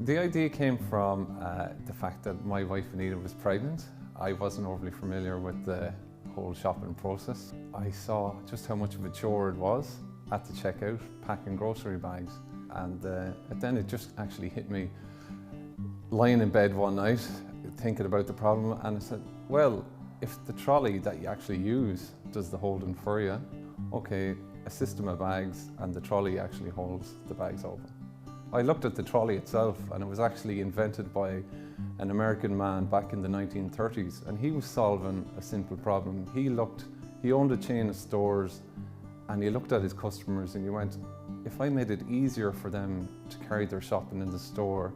The idea came from the fact that my wife Anita was pregnant. I wasn't overly familiar with the whole shopping process. I saw just how much of a chore it was at the checkout, packing grocery bags. And then it just actually hit me lying in bed one night, thinking about the problem, and I said, well, if the trolley that you actually use does the holding for you, okay, a system of bags and the trolley actually holds the bags open. I looked at the trolley itself, and it was actually invented by an American man back in the 1930s, and he was solving a simple problem. He owned a chain of stores, and he looked at his customers and he went, if I made it easier for them to carry their shopping in the store,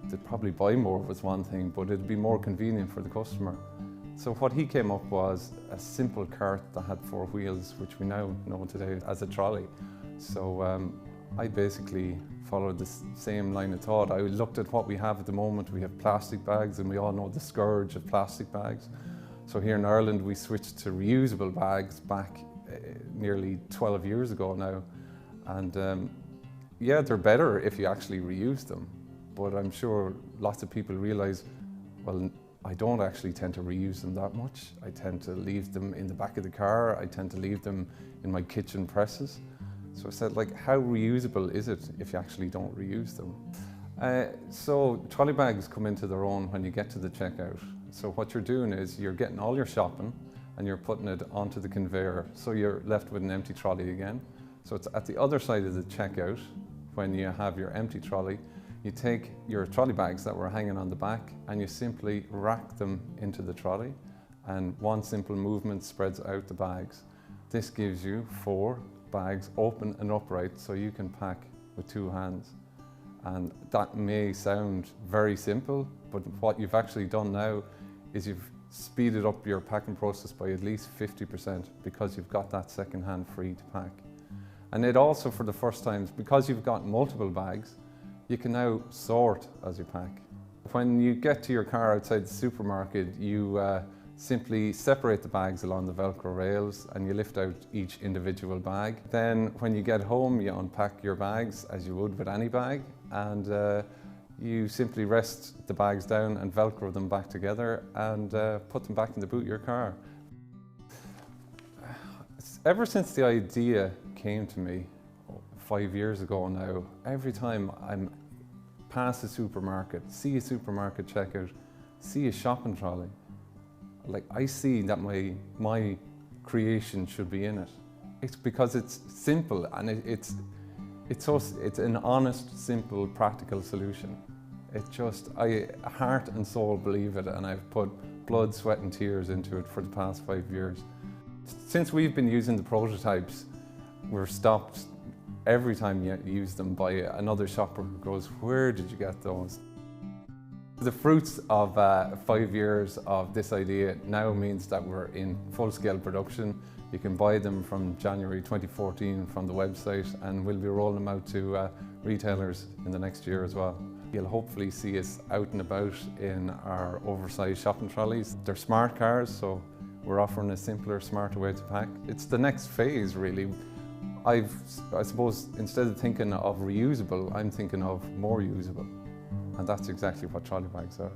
they'd probably buy more was one thing, but it'd be more convenient for the customer. So what he came up was a simple cart that had 4 wheels, which we now know today as a trolley. So I basically followed the same line of thought. I looked at what we have at the moment. We have plastic bags, and we all know the scourge of plastic bags. So here in Ireland, we switched to reusable bags back nearly 12 years ago now. And yeah, they're better if you actually reuse them. But I'm sure lots of people realize, well, I don't actually tend to reuse them that much. I tend to leave them in the back of the car. I tend to leave them in my kitchen presses. So I said, like, how reusable is it if you actually don't reuse them? So trolley bags come into their own when you get to the checkout. So what you're doing is you're getting all your shopping and you're putting it onto the conveyor. So you're left with an empty trolley again. So it's at the other side of the checkout, when you have your empty trolley, you take your trolley bags that were hanging on the back and you simply rack them into the trolley, and one simple movement spreads out the bags. This gives you 4 bags open and upright, so you can pack with 2 hands. And that may sound very simple, but what you've actually done now is you've speeded up your packing process by at least 50% because you've got that second hand free to pack. And it also, for the first time, because you've got multiple bags, you can now sort as you pack. When you get to your car outside the supermarket, you simply separate the bags along the Velcro rails and you lift out each individual bag. Then when you get home, you unpack your bags as you would with any bag, and you simply rest the bags down and Velcro them back together and put them back in the boot of your car. Ever since the idea came to me 5 years ago now, every time I'm past a supermarket, see a supermarket checkout, see a shopping trolley, like, I see that my creation should be in it. It's because it's simple, and it's an honest, simple, practical solution. I heart and soul believe it, and I've put blood, sweat and tears into it for the past 5 years. Since we've been using the prototypes, we're stopped every time you use them by another shopper who goes, where did you get those? The fruits of 5 years of this idea now means that we're in full-scale production. You can buy them from January 2014 from the website, and we'll be rolling them out to retailers in the next year as well. You'll hopefully see us out and about in our oversized shopping trolleys. They're smart cars, so we're offering a simpler, smarter way to pack. It's the next phase, really. I suppose instead of thinking of reusable, I'm thinking of more usable. And that's exactly what trolley bags are.